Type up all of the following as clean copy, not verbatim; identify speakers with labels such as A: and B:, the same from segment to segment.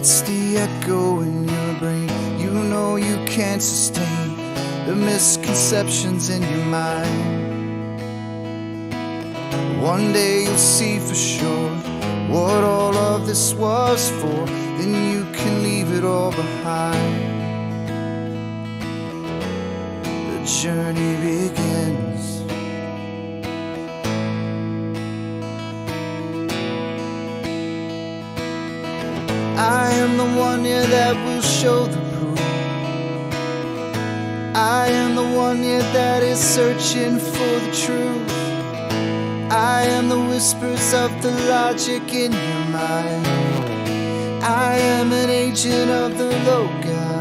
A: It's the echo in your brain. You know you can't sustain the misconceptions in your mind. One day you'll see for sure what all of this was for. Then you can leave it all behind. The journey begins. I am the one, yeah, that will show the proof. I am the one, yeah, that is searching for the truth. I am the whispers of the logic in your mind. I am an agent of the Logos.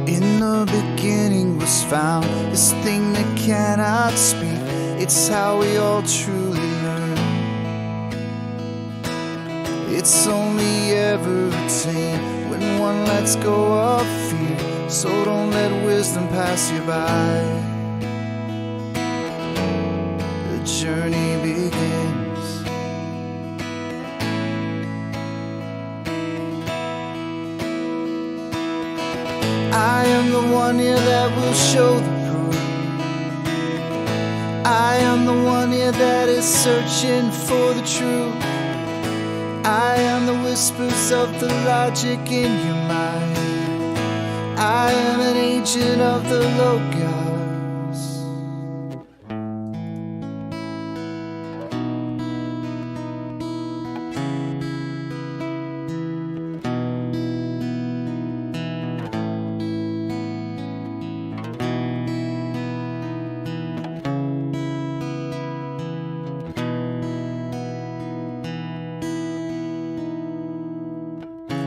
A: In the beginning was found this thing that cannot speak. It's how we all truly learn. It's only ever attained when one lets go of fear. So don't let wisdom pass you by. The journey begins. I am the one, yeah, that will show the proof. I am the one, yeah, that is searching for the truth. I am the whispers of the logic in your mind. I am an agent of the Logos.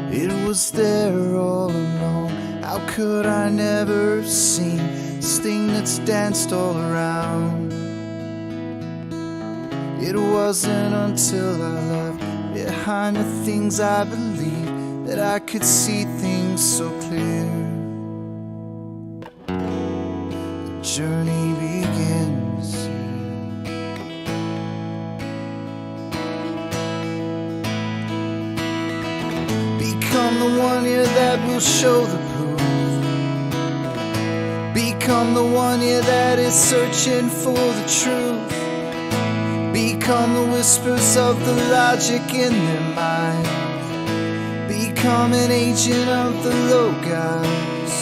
A: It was there all along. How could I never have seen this thing that's danced all around? It wasn't until I left behind the things I believed that I could see things so clear. The journey begins. Become the one, yeah, that will show the proof. Become the one, yeah, that is searching for the truth. Become the whispers of the logic in their mind. Become an agent of the Logos.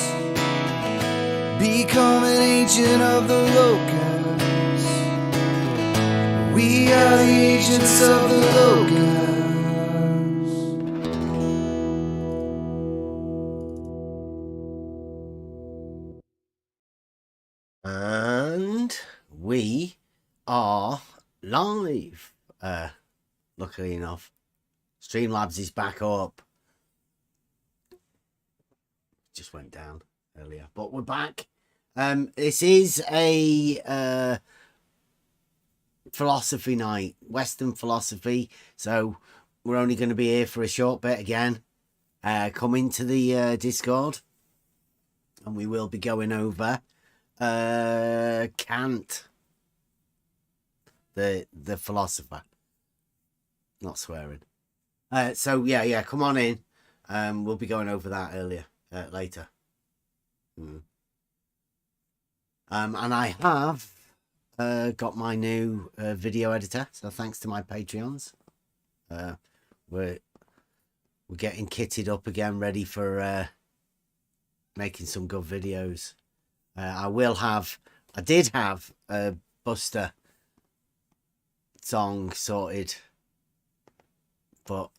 A: Become an agent of the Logos. We are the agents of the Logos.
B: And we are live. Luckily enough, Streamlabs is back up. Just went down earlier, but we're back. This is a philosophy night, Western philosophy. So we're only going to be here for a short bit again. Come into the Discord, and we will be going over Kant, the philosopher. Not swearing. So yeah, come on in. We'll be going over that later. And I have got my new video editor, so thanks to my Patreons. We're getting kitted up again, ready for making some good videos. I did have a Buster song sorted, but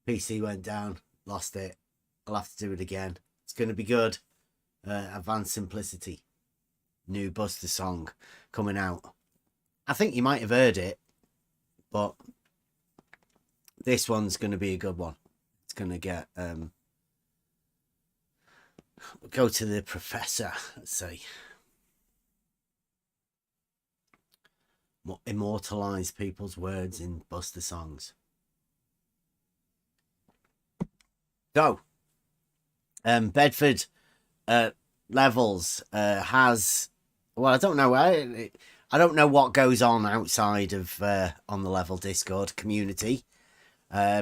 B: PC went down, lost it. I'll have to do it again. It's going to be good. Advanced Simplicity, new Buster song coming out. I think you might have heard it, but this one's going to be a good one. It's going to get go to the professor, let's say. Immortalize people's words in Buster songs. So, Bedford levels has, well, I don't know. I don't know what goes on outside of on the level Discord community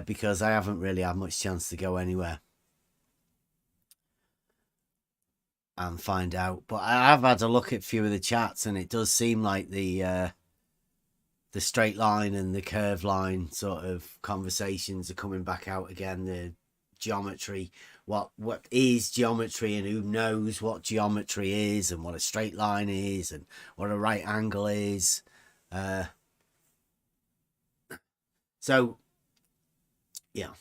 B: because I haven't really had much chance to go anywhere and find out. But I have had a look at a few of the chats, and it does seem like the straight line and the curve line sort of conversations are coming back out again. The geometry, what is geometry, and who knows what geometry is, and what a straight line is, and what a right angle is. So yeah,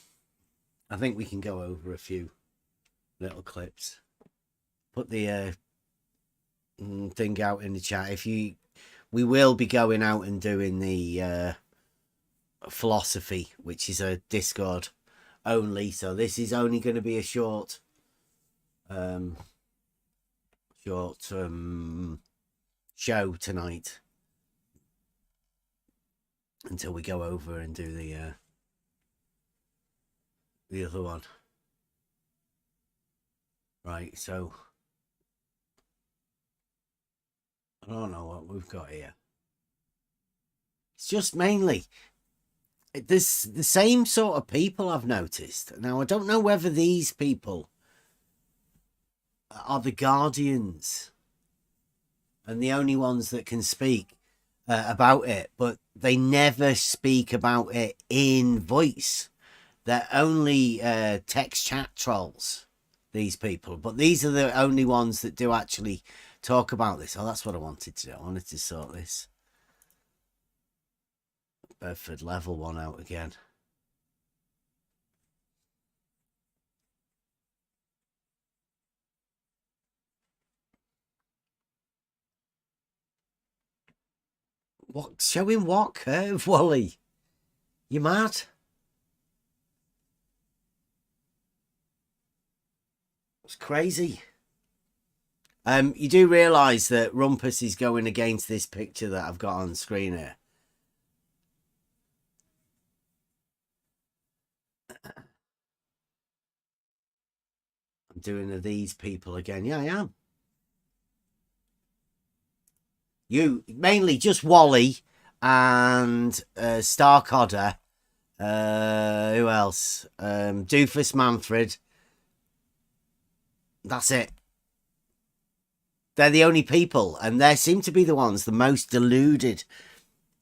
B: I think we can go over a few little clips. Put the thing out in the chat. We will be going out and doing the philosophy, which is a Discord only. So this is only going to be a short show tonight until we go over and do the other one. Right, so I don't know what we've got here. It's just mainly this the same sort of people I've noticed. Now, I don't know whether these people are the guardians and the only ones that can speak about it, but they never speak about it in voice. They're only text chat trolls, these people, but these are the only ones that do actually talk about this. Oh, that's what I wanted to do. I wanted to sort this Bedford level one out again. What? Showing what curve, Wally? You mad? It's crazy. You do realise that Rumpus is going against this picture that I've got on screen here. I'm doing these people again. Yeah, I am. You mainly just Wally and Starcodder. Who else? Doofus Manfred. That's it. They're the only people, and they seem to be the ones the most deluded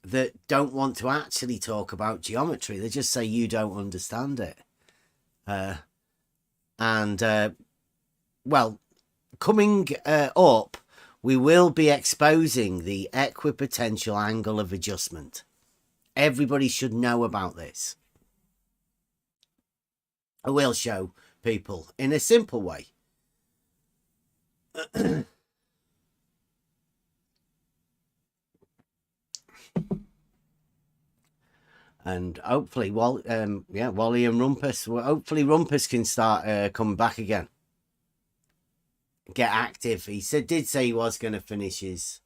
B: that don't want to actually talk about geometry. They just say you don't understand it. Well, coming up, we will be exposing the equipotential angle of adjustment. Everybody should know about this. I will show people in a simple way. And hopefully, Wally and Rumpus. Well, hopefully, Rumpus can start coming back again, get active. He did say he was going to finish his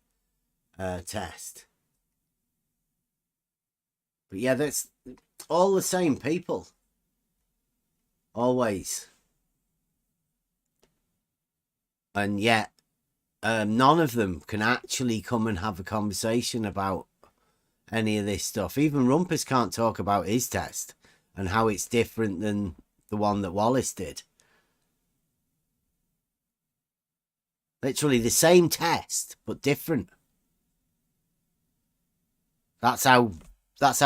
B: test, but yeah, that's all the same people, always, and yet none of them can actually come and have a conversation about any of this stuff. Even Rumpus can't talk about his test and how it's different than the one that Wallace did. Literally the same test, but different. That's how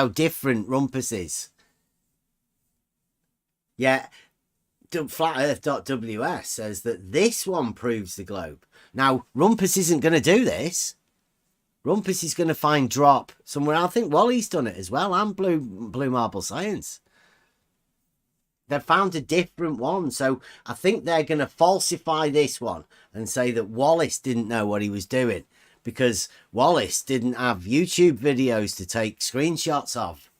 B: different Rumpus is. Yeah, FlatEarth.ws says that this one proves the globe. Now, Rumpus isn't going to do this. Rumpus is going to find drop somewhere. I think Wally's done it as well, and Blue Marble Science. They've found a different one, so I think they're going to falsify this one and say that Wallace didn't know what he was doing because Wallace didn't have YouTube videos to take screenshots of.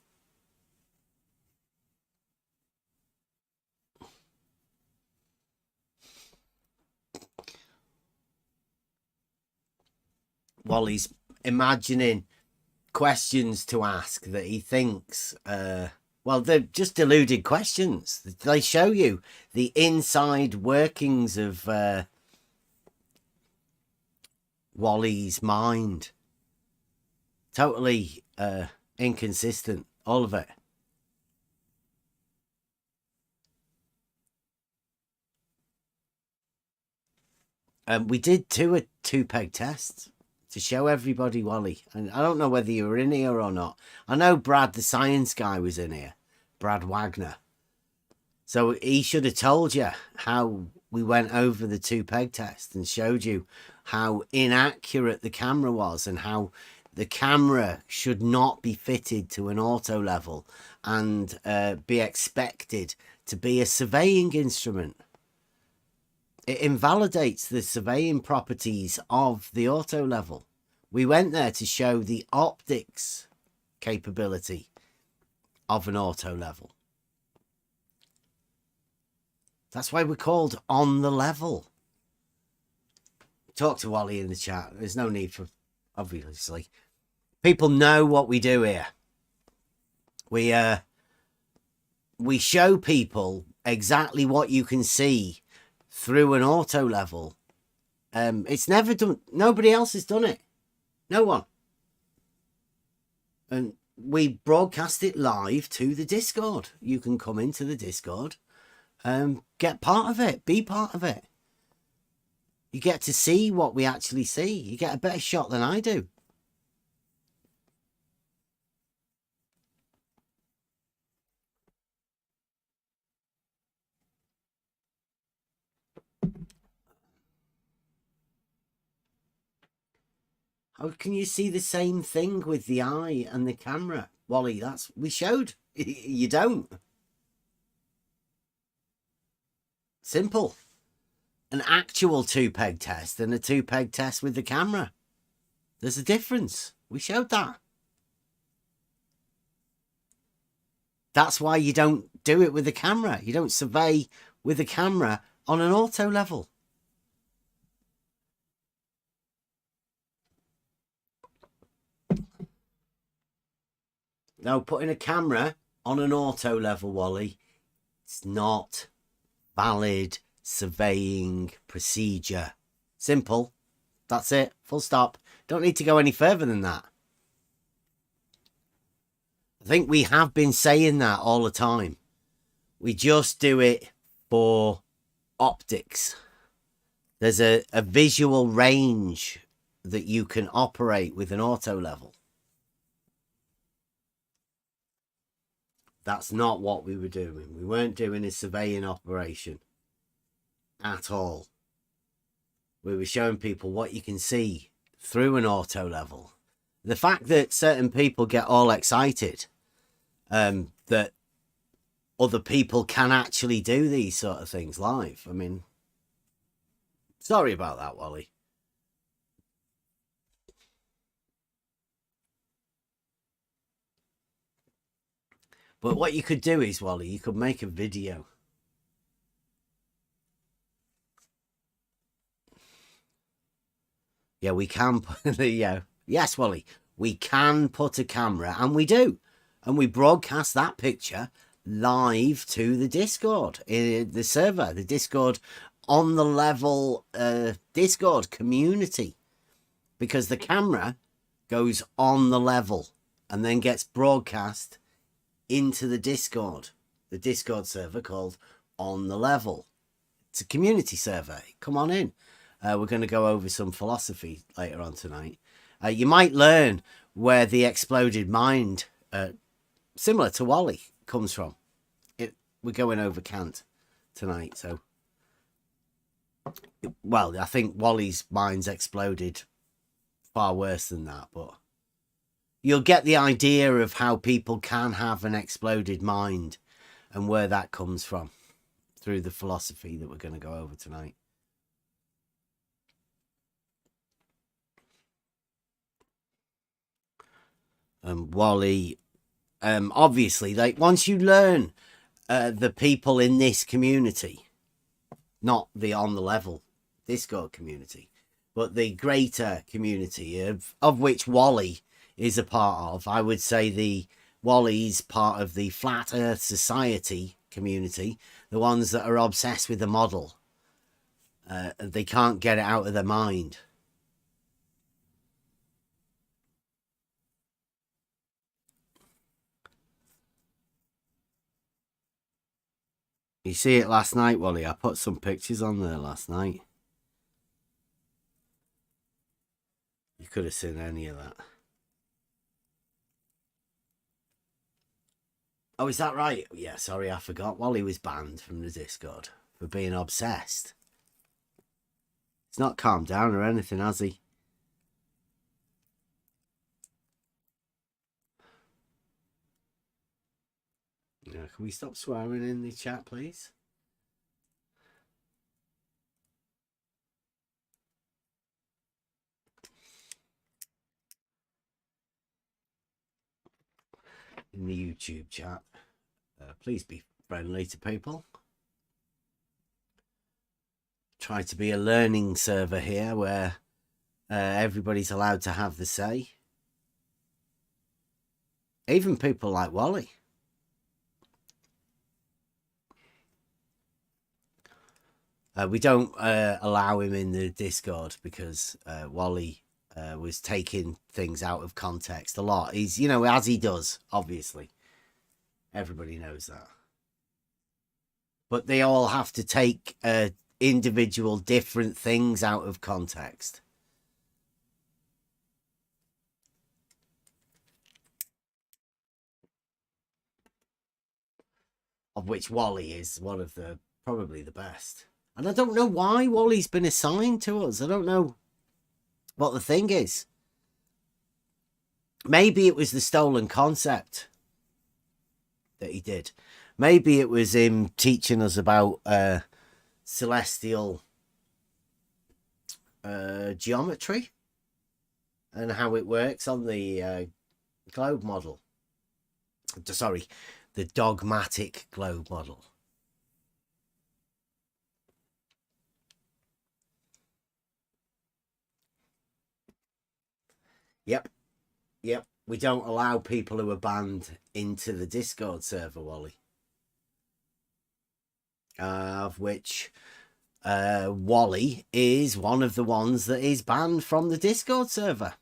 B: Wally's imagining questions to ask that he thinks Well, they're just deluded questions. They show you the inside workings of Wally's mind. Totally inconsistent, all of it. We did a two-peg test to show everybody Wally. And I don't know whether you were in here or not. I know Brad, the science guy, was in here. Brad Wagner. So he should have told you how we went over the two-peg test and showed you how inaccurate the camera was and how the camera should not be fitted to an auto level and be expected to be a surveying instrument. It invalidates the surveying properties of the auto level. We went there to show the optics capability of an auto level. That's why we're called on the level. Talk to Wally in the chat. There's no need for, obviously. People know what we do here. We show people exactly what you can see through an auto level. It's never done. Nobody else has done it. No one. And we broadcast it live to the Discord. You can come into the Discord, get part of it, be part of it. You get to see what we actually see. You get a better shot than I do. How can you see the same thing with the eye and the camera? Wally, we showed. You don't. Simple. An actual two-peg test and a two-peg test with the camera. There's a difference. We showed that. That's why you don't do it with the camera. You don't survey with the camera on an auto level. No, putting a camera on an auto level, Wally, it's not valid surveying procedure. Simple. That's it. Full stop. Don't need to go any further than that. I think we have been saying that all the time. We just do it for optics. There's a visual range that you can operate with an auto level. That's not what we were doing. We weren't doing a surveying operation at all. We were showing people what you can see through an auto level. The fact that certain people get all excited that other people can actually do these sort of things live. I mean, sorry about that, Wally. But what you could do is, Wally, you could make a video. Yeah, we can put the yes, Wally, we can put a camera, and we do, and we broadcast that picture live to the Discord, the server, the Discord on the level Discord community, because the camera goes on the level and then gets broadcast into the Discord server called On the Level. It's a community server. Come on in. We're going to go over some philosophy later on tonight. You might learn where the exploded mind, similar to Wally, comes from. We're going over Kant tonight. So, well, I think Wally's mind's exploded far worse than that, but you'll get the idea of how people can have an exploded mind and where that comes from through the philosophy that we're going to go over tonight. Wally, obviously, like once you learn the people in this community, not the on the level Discord community, but the greater community of which Wally is a part of, I would say the Wally's part of the Flat Earth Society community, the ones that are obsessed with the model. They can't get it out of their mind. You see it last night, Wally. I put some pictures on there last night. You could have seen any of that. Oh, is that right? Yeah, sorry, I forgot. Wally was banned from the Discord for being obsessed. He's not calmed down or anything, has he? Yeah, can we stop swearing in the chat, please? In the YouTube chat, please be friendly to people. Try to be a learning server here where everybody's allowed to have the say. Even people like Wally. We don't allow him in the Discord because Wally was taking things out of context a lot. He's, you know, as he does, obviously. Everybody knows that. But they all have to take individual different things out of context. Of which Wally is one of the, probably the best. And I don't know why Wally's been assigned to us. I don't know what the thing is. Maybe it was the stolen concept that he did. Maybe it was him teaching us about celestial geometry and how it works on the globe model. Sorry, the dogmatic globe model. Yep. We don't allow people who are banned into the Discord server, Wally. Of which Wally is one of the ones that is banned from the Discord server.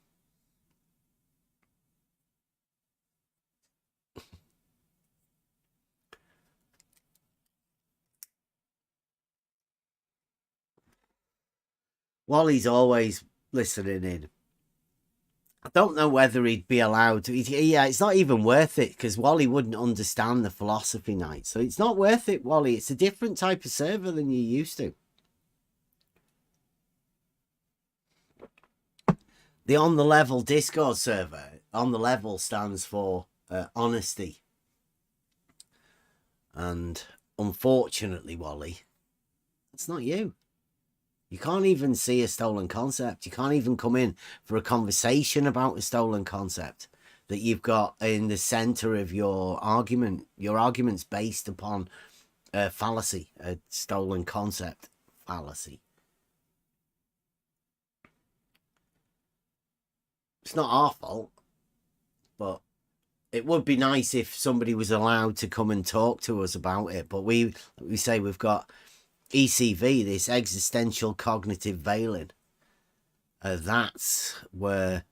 B: Wally's always listening in. I don't know whether he'd be allowed to. Yeah, it's not even worth it because Wally wouldn't understand the philosophy night. So it's not worth it, Wally. It's a different type of server than you're used to. The On the Level Discord server, On the Level stands for honesty. And unfortunately, Wally, it's not you. You can't even see a stolen concept. You can't even come in for a conversation about a stolen concept that you've got in the center of your argument. Your argument's based upon a fallacy, a stolen concept fallacy. It's not our fault, but it would be nice if somebody was allowed to come and talk to us about it. But we say we've got ECV, this existential cognitive veiling. That's where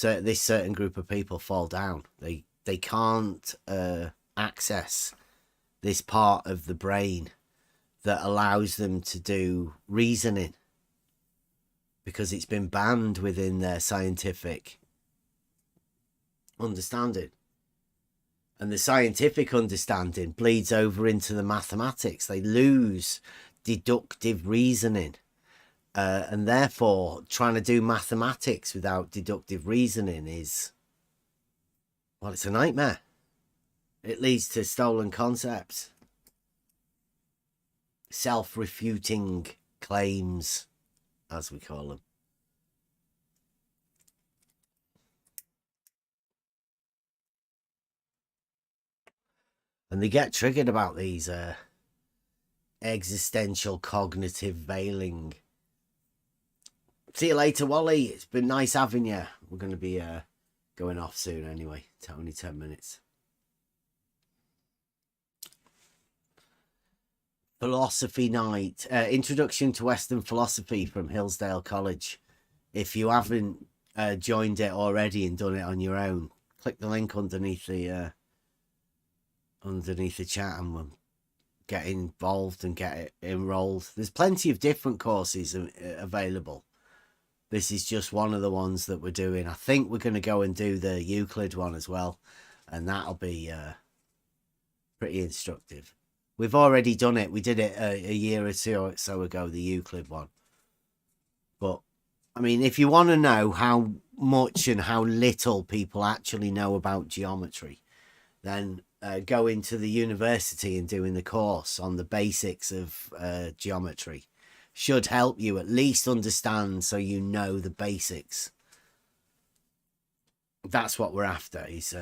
B: this certain group of people fall down. They can't access this part of the brain that allows them to do reasoning because it's been banned within their scientific understanding. And the scientific understanding bleeds over into the mathematics. They lose deductive reasoning. And therefore, trying to do mathematics without deductive reasoning is, well, it's a nightmare. It leads to stolen concepts. Self-refuting claims, as we call them. And they get triggered about these existential cognitive veiling. See you later, Wally. It's been nice having you. We're going to be going off soon anyway. Only 10 minutes. philosophy night, Introduction to Western Philosophy from Hillsdale College. If you haven't joined it already and done it on your own, click the link underneath the chat and we'll get involved and get it enrolled. There's plenty of different courses available. This is just one of the ones that we're doing. I think we're going to go and do the Euclid one as well, and that'll be pretty instructive. We've already done it. We did it a year or so ago, the Euclid one. But, I mean, if you want to know how much and how little people actually know about geometry, then go into the university and doing the course on the basics of geometry. Should help you at least understand, so you know the basics. That's what we're after, is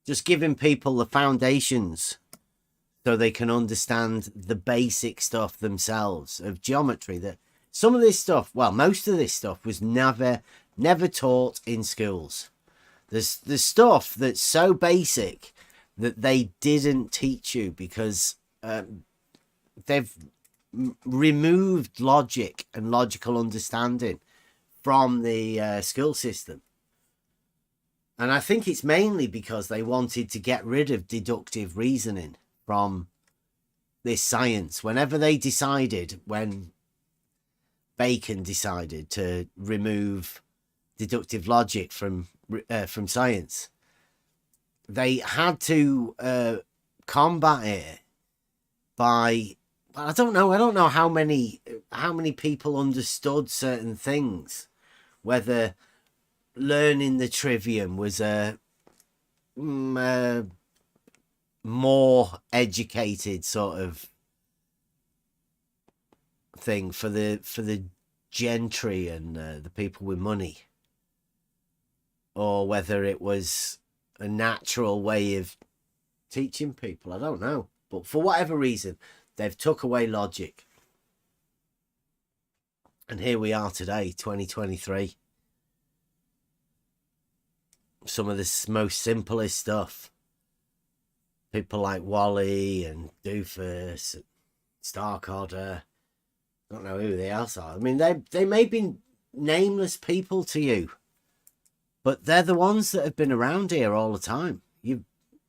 B: just giving people the foundations so they can understand the basic stuff themselves of geometry. That some of this stuff, well, most of this stuff was never taught in schools. There's stuff that's so basic that they didn't teach you because they've removed logic and logical understanding from the school system. And I think it's mainly because they wanted to get rid of deductive reasoning from this science. Whenever they decided, when Bacon decided to remove deductive logic from science, they had to combat it by, I don't know how many people understood certain things, whether learning the trivium was a more educated sort of thing for the gentry and the people with money, or whether it was a natural way of teaching people. I don't know, but for whatever reason, they've took away logic. And here we are today, 2023. Some of the most simplest stuff. People like Wally and Doofus and Starkadder. I don't know who they else are. I mean, they may be nameless people to you, but they're the ones that have been around here all the time.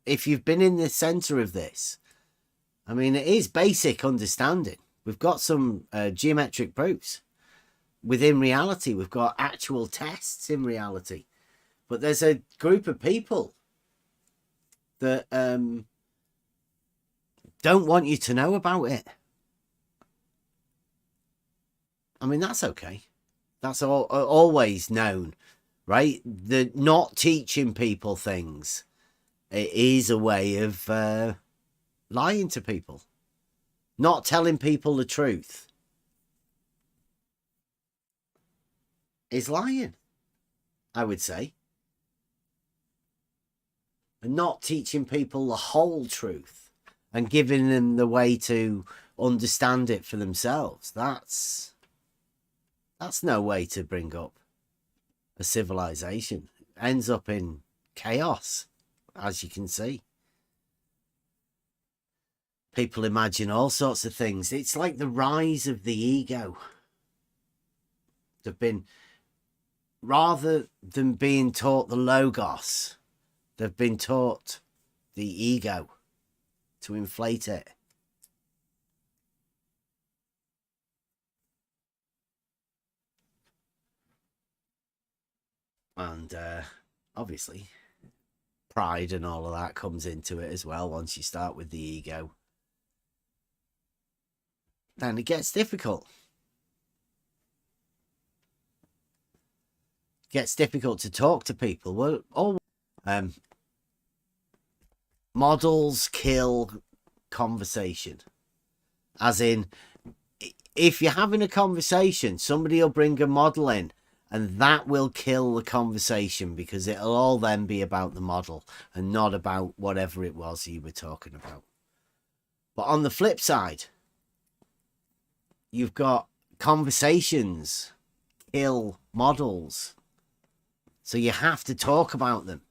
B: If you've been in the centre of this, I mean, it is basic understanding. We've got some geometric proofs within reality. We've got actual tests in reality. But there's a group of people that don't want you to know about it. I mean, that's okay. That's always known, right? The not teaching people things, it is a way of lying to people, not telling people the truth is lying, I would say. And not teaching people the whole truth and giving them the way to understand it for themselves, that's no way to bring up a civilization. It ends up in chaos, as you can see. People imagine all sorts of things. It's like the rise of the ego. They've been, rather than being taught the logos, they've been taught the ego to inflate it. And obviously, pride and all of that comes into it as well. Once you start with the ego, then it gets difficult. It gets difficult to talk to people. Well, models kill conversation. As in, if you're having a conversation, somebody will bring a model in, and that will kill the conversation, because it'll all then be about the model and not about whatever it was you were talking about. But on the flip side, you've got conversations kill models. So you have to talk about them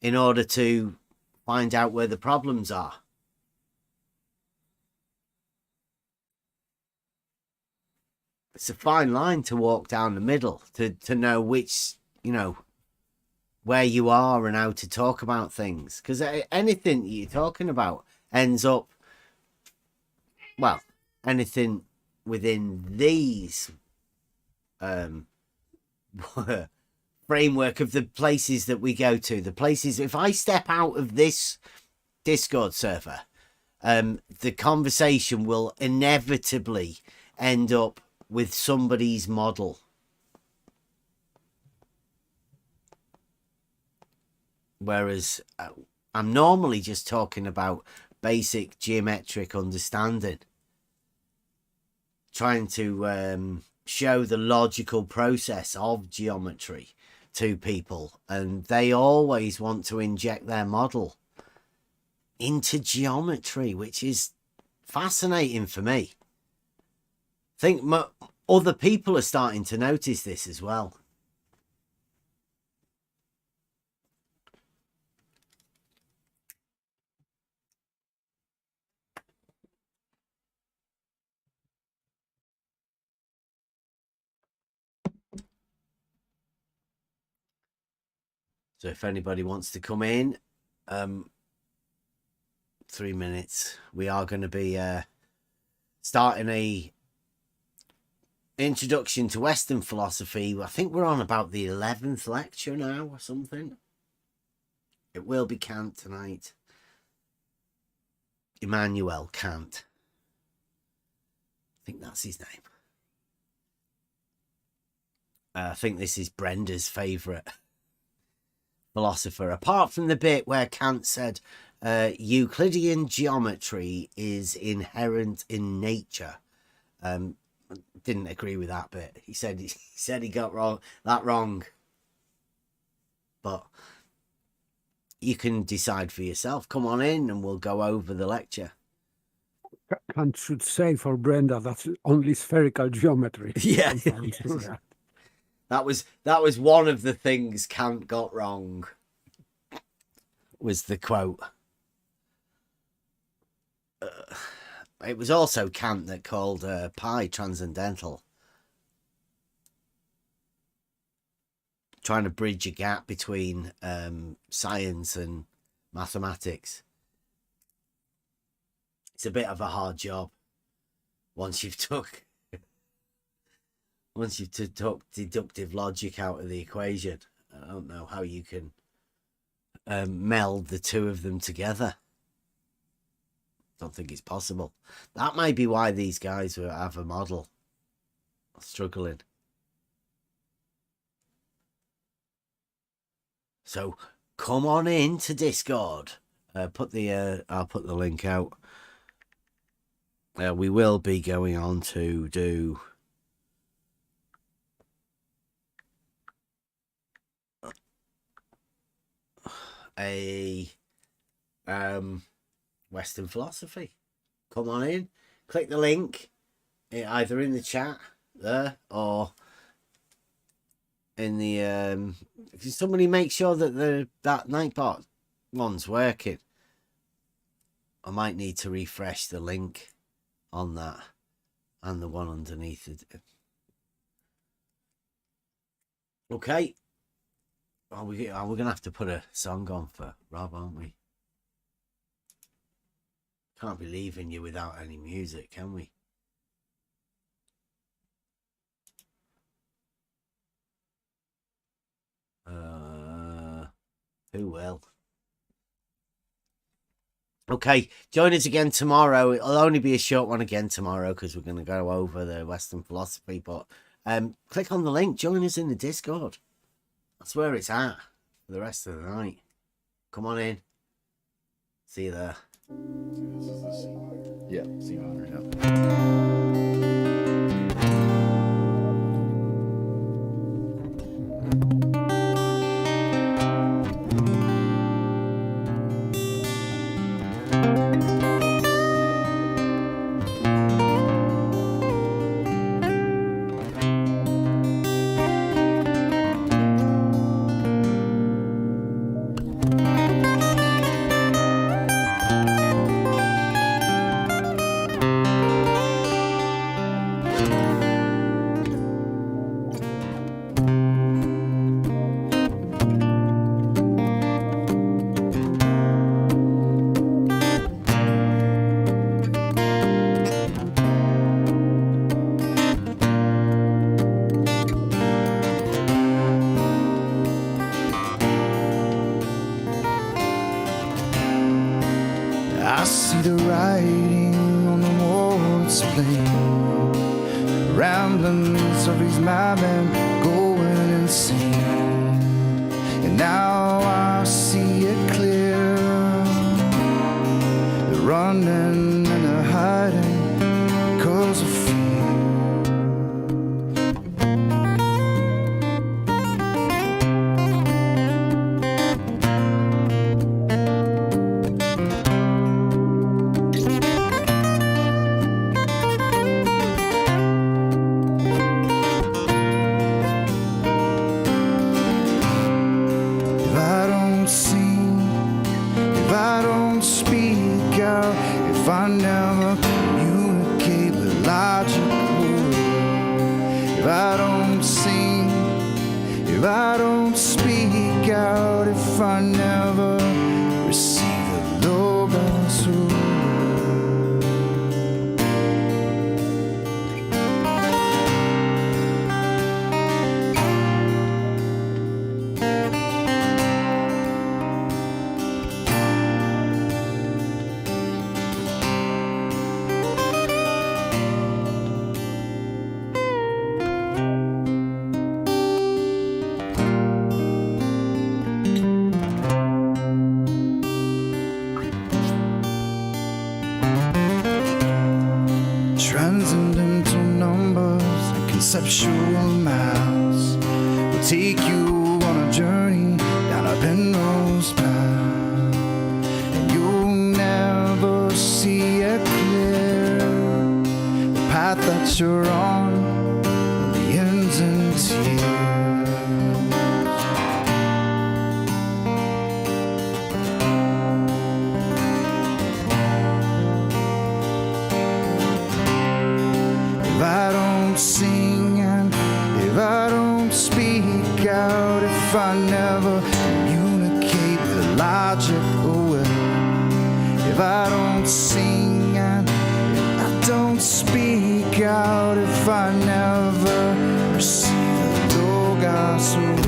B: in order to find out where the problems are. it's a fine line to walk down the middle, to know which, where you are and how to talk about things. Because anything you're talking about ends up, well, anything within these framework of the places that we go to, the places, if I step out of this Discord server, the conversation will inevitably end up with somebody's model. Whereas I'm normally just talking about basic geometric understanding, trying to show the logical process of geometry to people, and they always want to inject their model into geometry, which is fascinating for me. I think other people are starting to notice this as well. So if anybody wants to come in, 3 minutes, we are going to be starting a introduction to Western philosophy. I think we're on about the 11th lecture now or something. It will be Kant tonight. Immanuel Kant. I think that's his name. I think this is Brenda's favourite philosopher, apart from the bit where Kant said Euclidean geometry is inherent in nature. Didn't agree with that bit. He said he got that wrong. But you can decide for yourself. Come on in and we'll go over the lecture.
C: Kant should say for Brenda that's only spherical geometry.
B: Yeah. That was one of the things Kant got wrong, was the quote. It was also Kant that called pi transcendental, trying to bridge a gap between science and mathematics. It's a bit of a hard job once you've took deductive logic out of the equation. I don't know how you can meld the two of them together. Don't think it's possible. That might be why these guys have a model struggling. So come on in to Discord. I'll put the link out. We will be going on to do a Western philosophy. Come on in, click the link either in the chat there or in the somebody make sure that that Nightbot one's working. I might need to refresh the link on that and the one underneath it. Okay. Oh, we're gonna have to put a song on for Rob, aren't we? Can't be leaving you without any music, can we? Who will? Okay, join us again tomorrow. It'll only be a short one again tomorrow because we're going to go over the Western philosophy. But click on the link. Join us in the Discord. That's where it's at for the rest of the night. Come on in. See you there.
D: This is the C minor. Yeah, C minor, yeah.
A: I see the writing on the wall, it's plain. Ramblings of these madmen going insane. And now I see it clear. They're running and they're hiding because of fear. If I don't sing, if I don't speak out, if I never communicate with logical, if I don't sing, if I don't speak out, if I never receive the logos word. Transcendental numbers and conceptual maps will take you on a journey down a Penrose path, and you'll never see it clear. The path that you're on will be ends in tears. If I don't sing and if I don't speak out, if I never communicate with logic or will, if I don't sing and if I don't speak out, if I never receive the logos or will.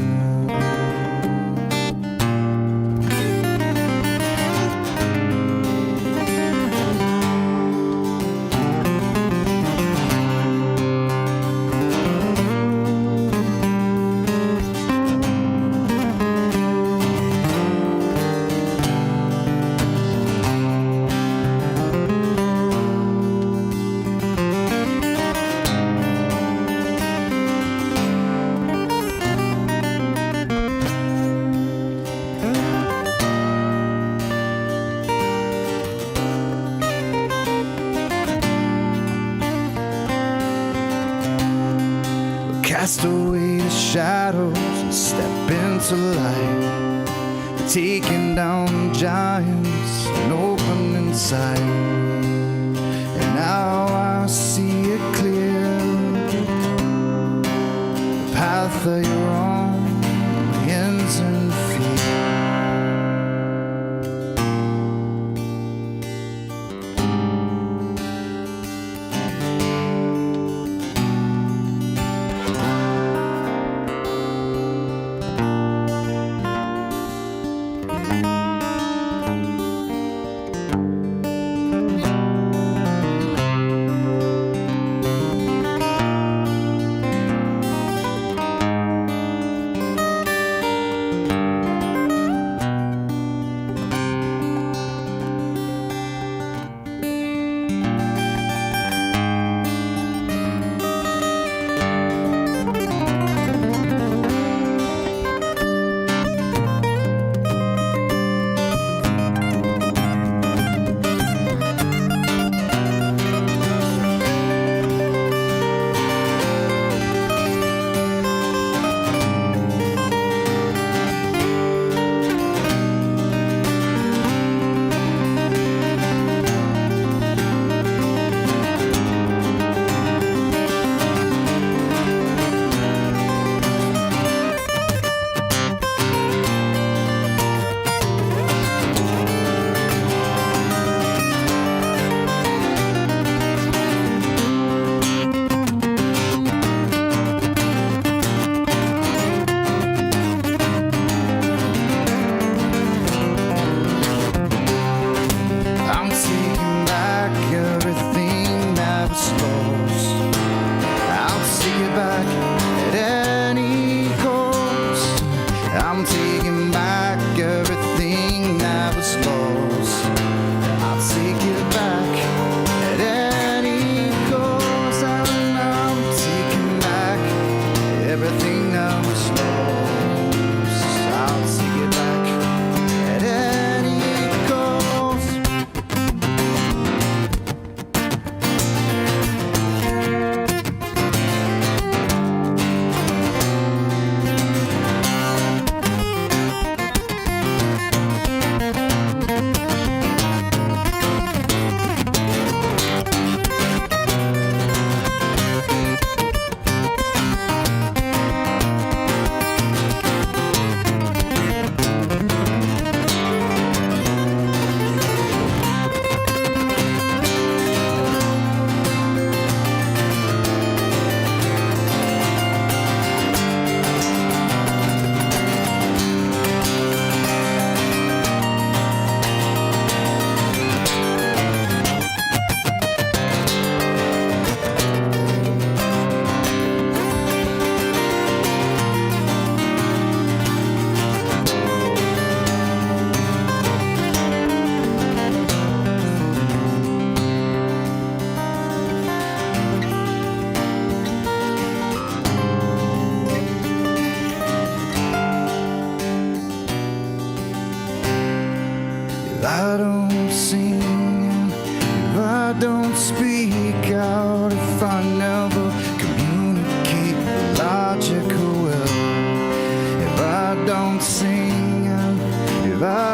A: Cast away the shadows and step into light. Taking down giants and opening sight. And now I see it clear. The path that you're on ends in fear. take it back at any cost. And I'm taking back everything that was lost. I'll take it back at any cost. If I don't sing, if I don't speak out, if I never communicate logical will, if I don't sing, if I